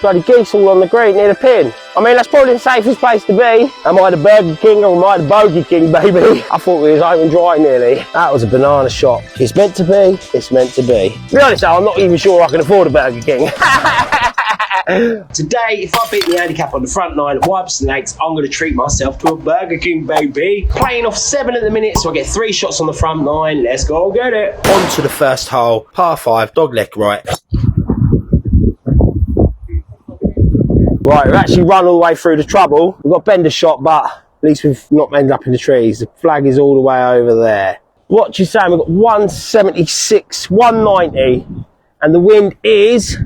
Bloody geese all on the green near the pin. I mean, that's probably the safest place to be. Am I the BurgerKing or am I the BogeyKing, baby? I thought we was open dry nearly. That was a banana shot. It's meant to be, it's meant to be. To be honest though, I'm not even sure I can afford a BurgerKing. Today, if I beat the handicap on the front nine, wipes the legs, I'm going to treat myself to a BurgerKing, baby. Playing off 7 at the minute, so I get 3 shots on the front nine. Let's go get it. On to the first hole, par 5, dog leg right. Right, we've actually run all the way through the trouble. We've got bender shot, but at least we've not ended up in the trees. The flag is all the way over there. What you saying? We've got 176, 190, and the wind is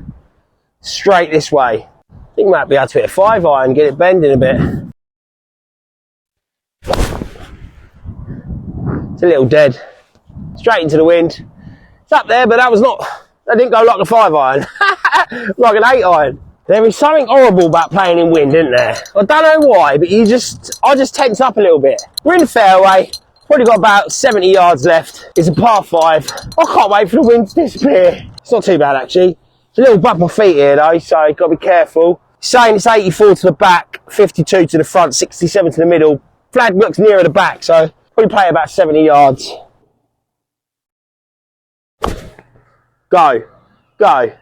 straight this way. I think we might be able to hit a 5-iron, get it bending a bit. It's a little dead. Straight into the wind. It's up there, but that didn't go like a 5-iron. Like an 8-iron. There is something horrible about playing in wind, isn't there? I don't know why, but I just tense up a little bit. We're in the fairway. Probably got about 70 yards left. It's a par 5. I can't wait for the wind to disappear. It's not too bad, actually. It's a little bump my feet here though, so you've got to be careful. Saying it's 84 to the back, 52 to the front, 67 to the middle. Flag looks nearer the back, so probably play about 70 yards. Go. Go.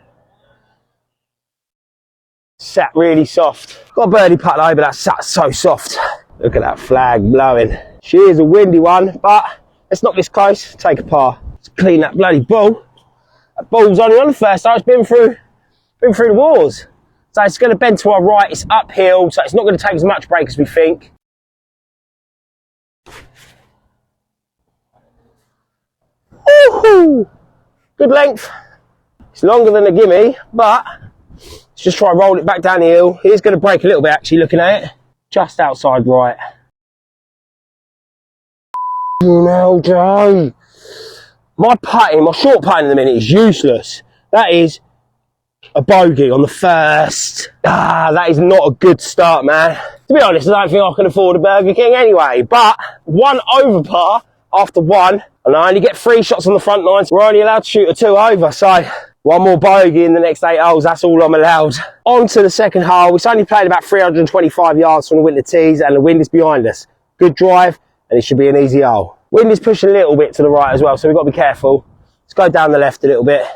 Sat really soft. Got a birdie putt though, but that sat so soft. Look at that flag blowing. She is a windy one, but let's not this close. Take a par. Let's clean that bloody ball. That ball's only on the first time. It's been through the walls. So it's going to bend to our right. It's uphill, so it's not going to take as much break as we think. Woohoo! Good length. It's longer than a gimme, but let's just try and roll it back down the hill. It is going to break a little bit actually looking at it. Just outside right. No, Joe. My short putting in the minute is useless. That is a bogey on the first. That is not a good start, man. To be honest, I don't think I can afford a BurgerKing anyway. But 1 over par after 1, and I only get 3 shots on the front nine. So we're only allowed to shoot a 2 over. So 1 more bogey in the next 8 holes. That's all I'm allowed. On to the second hole. It's only played about 325 yards from the winter tees, and the wind is behind us. Good drive, and it should be an easy hole. Wind is pushing a little bit to the right as well, so we've got to be careful. Let's go down the left a little bit.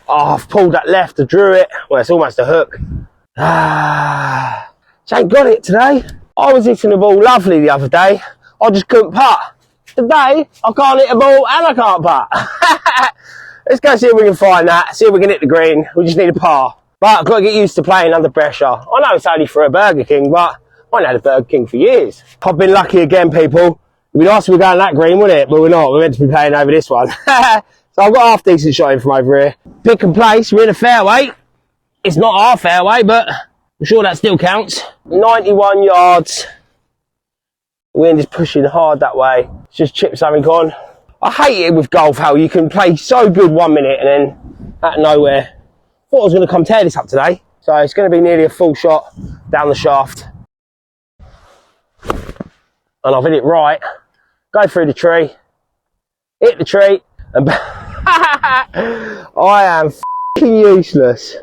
Oh, I've pulled that left, I drew it. Well, it's almost a hook. Just ain't got it today. I was hitting the ball lovely the other day. I just couldn't putt. Today, I can't hit a ball and I can't putt. Let's go see if we can find that, see if we can hit the green. We just need a par. But I've got to get used to playing under pressure. I know it's only for a BurgerKing, but I ain't had a BurgerKing for years. I've been lucky again, people. It'd be nice if we were going that green, wouldn't it? But we're not. We're meant to be playing over this one. So I've got a half decent shot in from over here. Pick and place. We're in a fairway. It's not our fairway, but I'm sure that still counts. 91 yards. The wind is pushing hard that way. It's just chipped something on. I hate it with golf how you can play so good 1 minute and then out of nowhere. Thought I was going to come tear this up today. So it's going to be nearly a full shot down the shaft. And I've hit it right. Go through the tree. Hit the tree. And I am f***ing useless.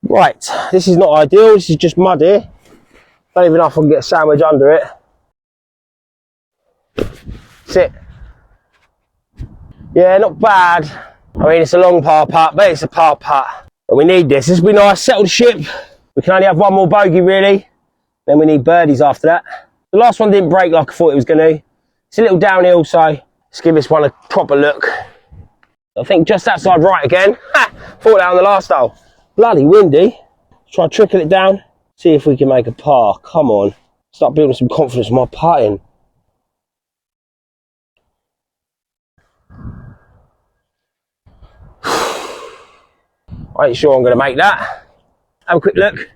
Right, this is not ideal. This is just mud here. Don't even know if I can get a sandwich under it. Sit. Yeah, not bad. I mean, it's a long par putt, but it's a par putt. But we need this. This will be nice. Settle the ship. We can only have 1 more bogey, really. Then we need birdies after that. The last one didn't break like I thought it was going to. It's a little downhill, so let's give this one a proper look. I think just outside right again. Thought down the last hole. Bloody windy. Try to trickle it down. See if we can make a par. Come on. Start building some confidence in my putting. I ain't sure I'm going to make that. Have a quick look.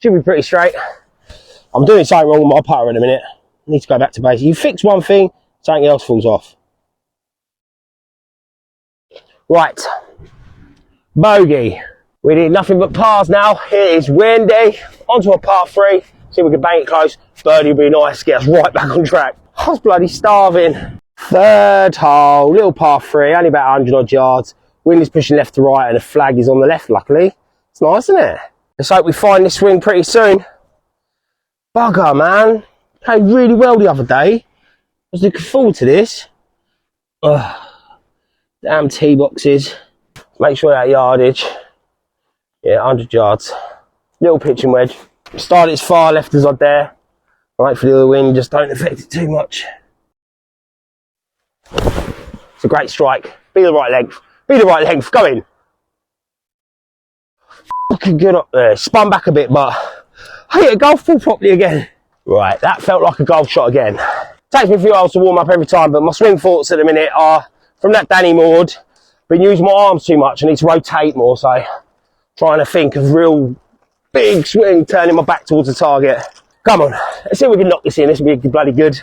Should be pretty straight. I'm doing something wrong with my putter in a minute. I need to go back to basics. You fix one thing, something else falls off. Right. Bogey. We need nothing but pars now. It is windy. Onto a par 3. See if we can bang it close. Birdie will be nice. Get us right back on track. I was bloody starving. Third hole. Little par 3. Only about 100 odd yards. Wind is pushing left to right and the flag is on the left, luckily. It's nice, isn't it? Let's hope we find this swing pretty soon. Bugger, man. Played really well the other day. I was looking forward to this. Ugh. Damn tee boxes. Make sure that yardage. Yeah, 100 yards. Little pitching wedge. Start as far left as I dare. Wait for the other wind, just don't affect it too much. It's a great strike. Be the right length. Be the right length. Go in. Fucking good up there. Spun back a bit, but I hit a golf ball properly again. Right, that felt like a golf shot again. Takes me a few hours to warm up every time, but my swing thoughts at the minute are from that Danny Maude. Been using my arms too much. I need to rotate more, so trying to think of real big swing, turning my back towards the target. Come on, let's see if we can knock this in. This will be bloody good.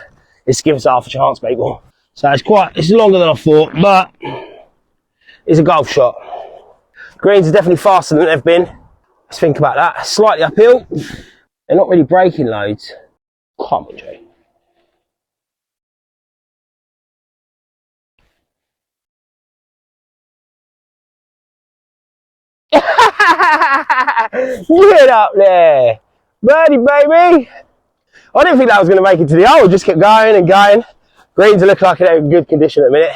Let's give us half a chance, people. So it's longer than I thought, but it's a golf shot. Greens are definitely faster than they've been. Let's think about that. Slightly uphill. They're not really breaking loads. Come on, Jay. Get up there. Birdie, baby. I didn't think that was going to make it to the hole. Just kept going and going. Greens are looking like they're in good condition at the minute.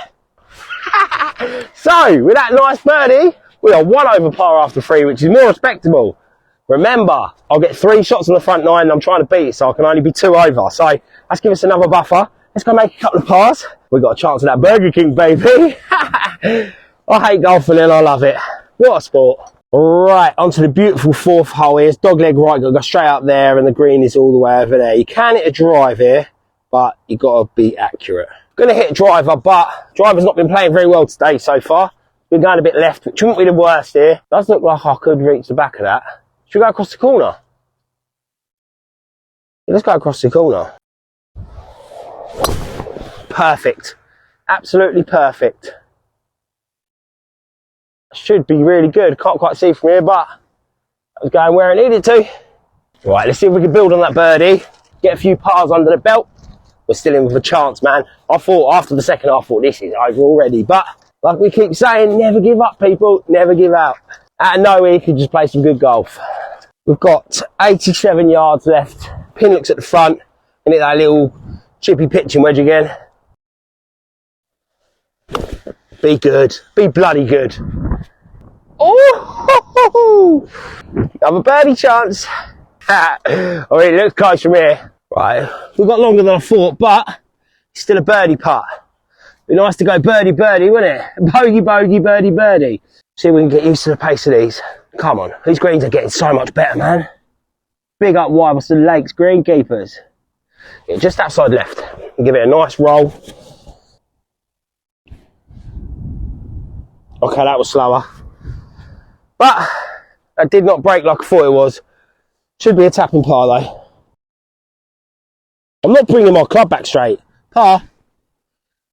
So, with that nice birdie, we are 1 over par after 3, which is more respectable. Remember, I'll get 3 shots on the front 9 and I'm trying to beat it, so I can only be 2 over. So, let's give us another buffer. Let's go make a couple of pars. We've got a chance of that BurgerKing, baby. I hate golfing and I love it. What a sport. Right, onto the beautiful 4th hole here. It's dogleg right, got to go straight up there and the green is all the way over there. You can hit a drive here, but you got to be accurate. Going to hit a driver, but driver's not been playing very well today so far. Been going a bit left, which wouldn't be the worst here. Does look like I could reach the back of that. Should we go across the corner? Yeah, let's go across the corner. Perfect. Absolutely perfect. Should be really good. Can't quite see from here, but I was going where I needed to. Right, let's see if we can build on that birdie. Get a few pars under the belt. We're still in with a chance, man. I thought after the second half, I thought this is over already. But like we keep saying, never give up, people. Never give up. Out of nowhere, you can just play some good golf. We've got 87 yards left. Pin looks at the front. And hit that little chippy pitching wedge again. Be good. Be bloody good. Oh! Have a birdie chance. I mean, it looks close from here. Right, we've got longer than I thought, but it's still a birdie putt. Be nice to go birdie, birdie, wouldn't it? Bogey, bogey, birdie, birdie. See if we can get used to the pace of these. Come on, these greens are getting so much better, man. Big up wide, what's the Lakes greenkeepers? Yeah, just outside left. And give it a nice roll. Okay, that was slower. But that did not break like I thought it was. Should be a tapping par though. I'm not bringing my club back straight. Par.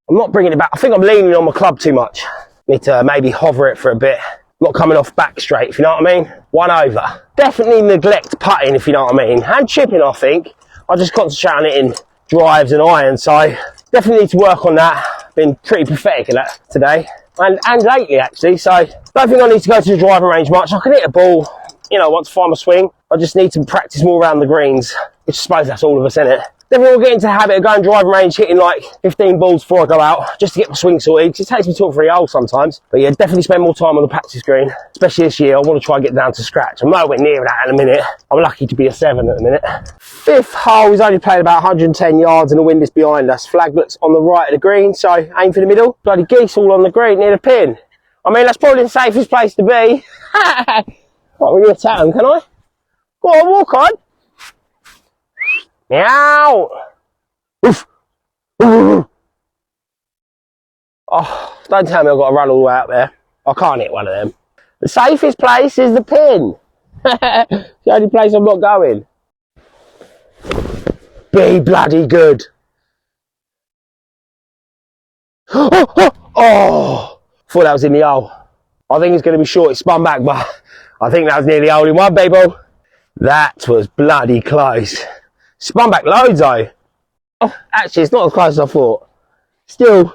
I'm not bringing it back. I think I'm leaning on my club too much. Need to maybe hover it for a bit. Not coming off back straight, if you know what I mean. 1 over. Definitely neglect putting, if you know what I mean. And chipping, I think. I just concentrate on it in drives and irons. So definitely need to work on that. Been pretty pathetic at that today. And lately, actually. So don't think I need to go to the driving range much. I can hit a ball, you know, once I find my swing. I just need to practice more around the greens. Which I suppose that's all of us, innit? Definitely will get into the habit of going driving range, hitting like 15 balls before I go out, just to get my swing sorted, because it takes me 2 or 3 holes sometimes. But yeah, definitely spend more time on the practice green, especially this year. I want to try and get down to scratch. I'm nowhere near that in a minute. I'm lucky to be a 7 at the minute. 5th hole, he's only played about 110 yards and the wind is behind us. Flag looks on the right of the green, so aim for the middle. Bloody geese all on the green near the pin. I mean, that's probably the safest place to be. Right, we're going to tap him, can I? Go on, walk on. Meow. Oof. Ooh. Oh, don't tell me I've got to run all the way out there. I can't hit one of them. The safest place is the pin. The only place I'm not going. Be bloody good. Oh, thought that was in the hole. I think it's going to be short. It spun back, but I think that was nearly hole in one, baby. That was bloody close. Spun back loads though. Oh, actually, it's not as close as I thought. Still,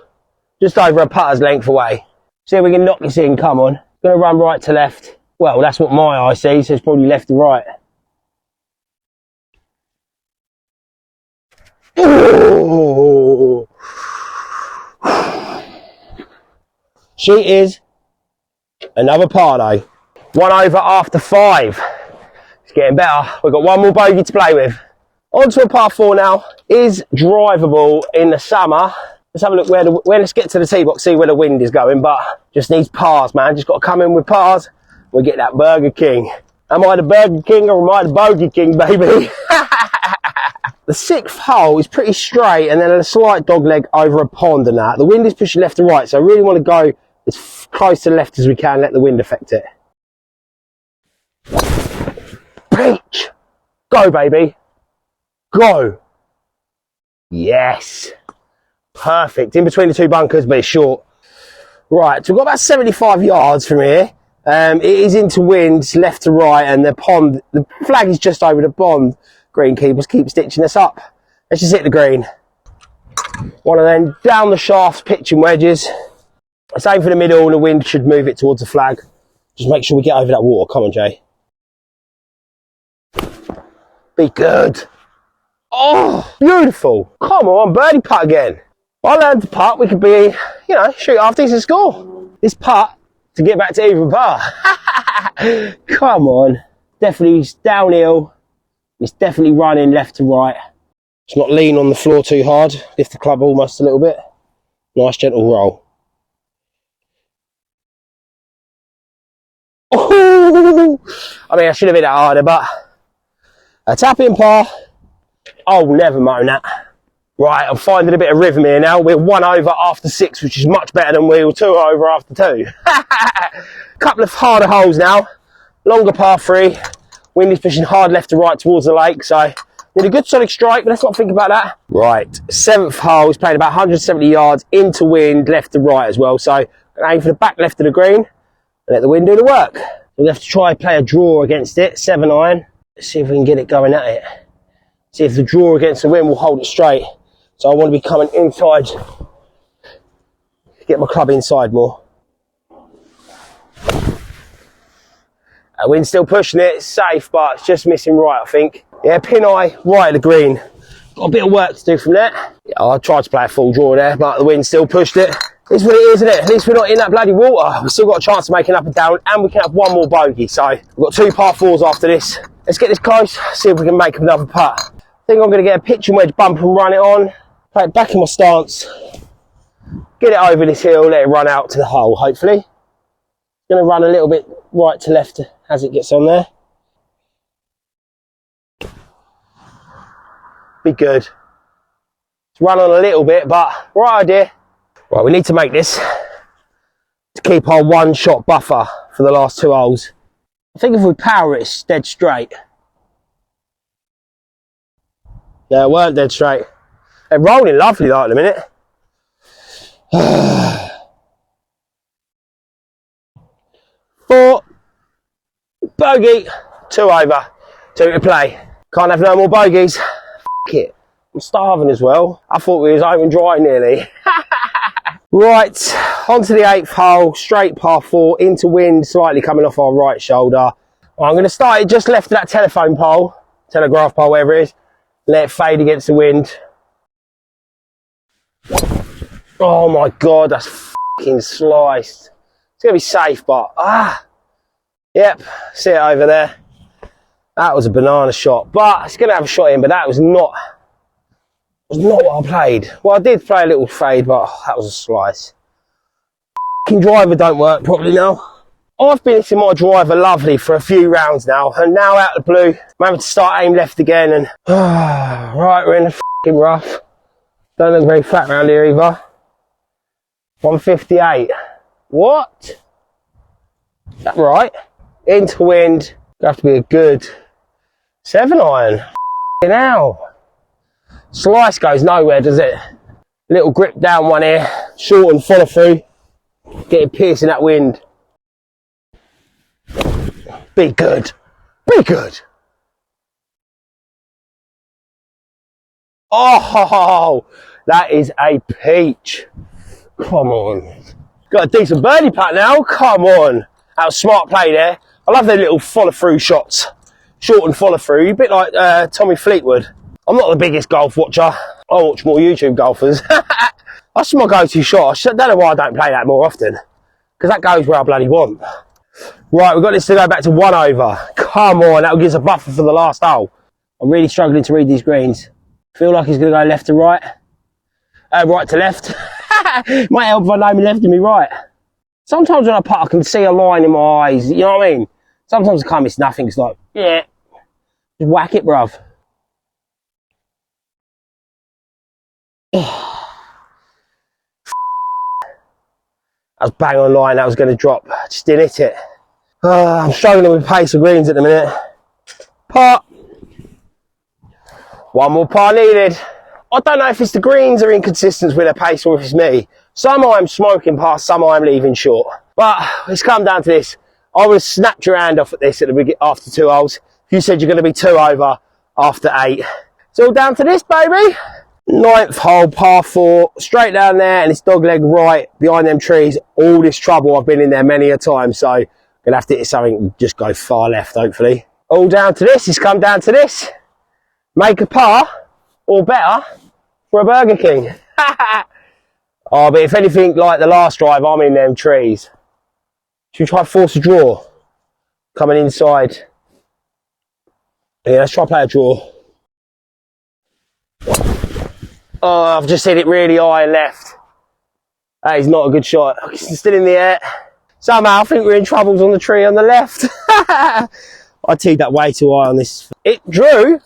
just over a putter's length away. See if we can knock this in, come on. Gonna run right to left. Well, that's what my eye sees, so it's probably left to right. Ooh. She is another party. 1 over after 5. It's getting better. We've got one more bogey to play with. On to a par 4 now. Is drivable in the summer. Let's have a look let's get to the tee box, see where the wind is going, but just needs pars, man. Just got to come in with pars. We'll get that BurgerKing. Am I the BurgerKing or am I the BogeyKing, baby? The 6th hole is pretty straight and then a slight dog leg over a pond and that. The wind is pushing left to right, so I really want to go as close to the left as we can, let the wind affect it. Peach! Go, baby. Go. Yes. Perfect. In between the 2 bunkers, but it's short. Right, so we've got about 75 yards from here. It is into wind, left to right, and the flag is just over the pond. Greenkeepers keep stitching us up. Let's just hit the green. One of them down the shafts, pitching wedges. Same for the middle, and the wind should move it towards the flag. Just make sure we get over that water. Come on, Jay. Be good. Oh, beautiful. Come on, birdie putt again. If I learned to putt, we could be, you know, shoot half decent score. This putt to get back to even par. Come on. Definitely downhill. It's definitely running left to right. It's not lean on the floor too hard. Lift the club almost a little bit. Nice gentle roll. Oh, I mean, I should have hit that harder, but a tap in par. Oh, never mind that. Right, I'm finding a bit of rhythm here now. We're 1 over after 6, which is much better than we were 2 over after 2. Couple of harder holes now. Longer par 3. Wind is pushing hard left to right towards the lake, so need a good solid strike, but let's not think about that. Right, 7th hole is playing about 170 yards into wind, left to right as well, so I'm going to aim for the back left of the green and let the wind do the work. We'll have to try and play a draw against it, 7 iron. Let's see if we can get it going at it. See if the draw against the wind will hold it straight. So I want to be coming inside, get my club inside more. Wind's still pushing it, it's safe, but it's just missing right, I think. Yeah, pin eye, right at the green. Got a bit of work to do from there. Yeah, I tried to play a full draw there, but the wind still pushed it. It's what it is, isn't it? At least we're not in that bloody water. We've still got a chance of making up and down, and we can have one more bogey. So we've got 2 par 4s after this. Let's get this close, see if we can make another putt. I think I'm going to get a pitching wedge bump and run it on. Play it back in my stance. Get it over this hill, let it run out to the hole, hopefully. Going to run a little bit right to left as it gets on there. Be good. It's run on a little bit, but right idea. Right, we need to make this to keep our 1-shot buffer for the last 2 holes. I think if we power it, it's dead straight. No, it weren't dead straight. They're rolling lovely though at the minute. Four. Bogey. 2 over. 2 to play. Can't have no more bogeys. F it. I'm starving as well. I thought we was home and dry nearly. Right, on to the 8th hole. Straight par 4 into wind, slightly coming off our right shoulder. I'm going to start it just left of that telephone pole. Telegraph pole, wherever it is. Let it fade against the wind. Oh my god, that's fucking sliced. It's going to be safe, but yep, see it over there. That was a banana shot, but it's going to have a shot in, but that was not what I played. Well, I did play a little fade, but that was a slice. Fucking driver don't work properly now. I've been hitting my driver lovely for a few rounds now, and now out of the blue, I'm having to start aim left again, and right, we're in the fucking rough. Don't look very flat around here either. 158. What? Is that right? Into wind. Gonna have to be a good 7 iron. F***ing hell. Slice goes nowhere, does it? Little grip down one here. Short and follow through. Getting piercing that wind. Be good. Be good. Oh, that is a peach. Come on. Got a decent birdie putt now. Come on. That was smart play there. I love their little follow-through shots. Short and follow-through. A bit like Tommy Fleetwood. I'm not the biggest golf watcher. I watch more YouTube golfers. That's my go-to shot. I don't know why I don't play that more often. Because that goes where I bloody want. Right, we've got this to go back to 1 over. Come on, that'll give us a buffer for the last hole. I'm really struggling to read these greens. Feel like he's going to go left to right. Right to left. Might help if I know me left and me right. Sometimes when I putt, I can see a line in my eyes. You know what I mean? Sometimes I can't miss nothing. It's like, yeah, just whack it, bruv. That was bang on line. That was going to drop. Just didn't hit it. I'm struggling with pace of greens at the minute. Putt. One more par needed. I don't know if it's the greens are inconsistent with their pace or if it's me. Some I'm smoking past, some I'm leaving short. But it's come down to this. I would have snapped your hand off at this at the beginning after 2 holes. You said you're going to be 2 over after 8. It's all down to this, baby. 9th hole, par 4, straight down there, and it's dogleg right behind them trees. All this trouble, I've been in there many a time, so I'm going to have to hit something and just go far left, hopefully. All down to this. It's come down to this. Make a par, or better, for a BurgerKing. Oh, but if anything like the last drive, I'm in them trees. Should we try force a draw? Coming inside. Yeah, let's try play a draw. Oh, I've just hit it really high left. That is not a good shot. It's still in the air. Somehow I think we're in troubles on the tree on the left. I teed that way too high on this. It drew,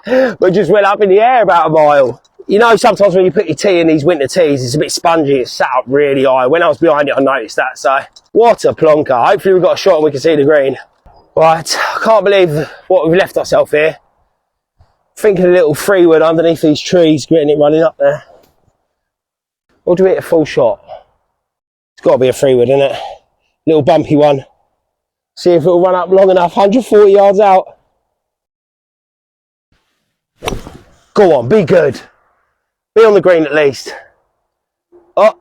but just went up in the air about a mile. You know, sometimes when you put your tee in these winter tees, it's a bit spongy. It's sat up really high. When I was behind it, I noticed that. So, what a plonker. Hopefully we've got a shot and we can see the green. Right, I can't believe what we've left ourselves here. Thinking a little freewood underneath these trees, getting it running up there. Or do we hit a full shot? It's got to be a freewood, isn't it? Little bumpy one. See if it'll run up long enough. 140 yards out. Go on, be good. Be on the green at least. Oh.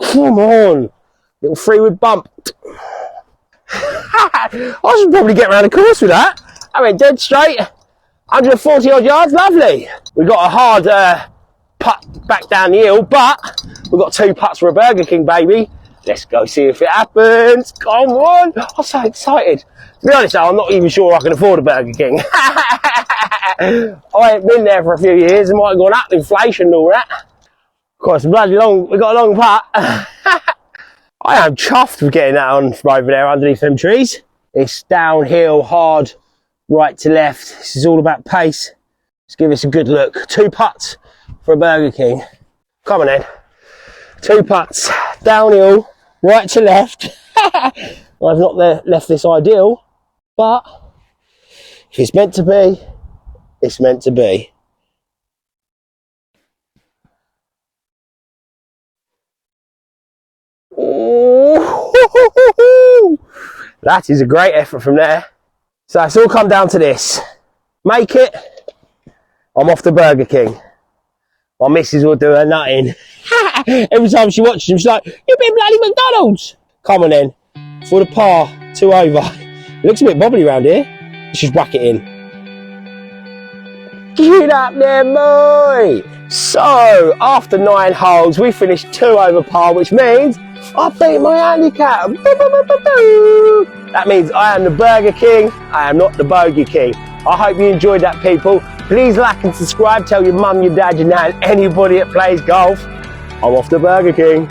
Come on. Little freewood bump. I should probably get around the course with that. I mean, dead straight. 140 odd yards, lovely. We've got a hard putt back down the hill, but we've got 2 putts for a BurgerKing, baby. Let's go see if it happens. Come on. I'm so excited. To be honest, I'm not even sure I can afford a BurgerKing. I ain't been there for a few years. It might have gone up, inflation and all that. Of course, bloody long. We've got a long putt. I am chuffed with getting that on from over there underneath them trees. It's downhill, hard, right to left. This is all about pace. Let's give this a good look. 2 putts for a BurgerKing. Come on then. 2 putts, downhill, right to left. I've not left this ideal, but if it's meant to be, it's meant to be. Ooh, that is a great effort from there. So it's all come down to this. Make it, I'm off the BurgerKing. My missus will do her nutting. Every time she watches him, she's like, you've been bloody McDonald's. Come on then, for the par, 2 over. It looks a bit bobbly around here. Let's just whack it in. Get up there, boy. So, after 9 holes, we finished 2 over par, which means I beat my handicap. That means I am the BurgerKing. I am not the BogeyKing. I hope you enjoyed that, people. Please like and subscribe. Tell your mum, your dad, your nan, anybody that plays golf, I'm off the BurgerKing.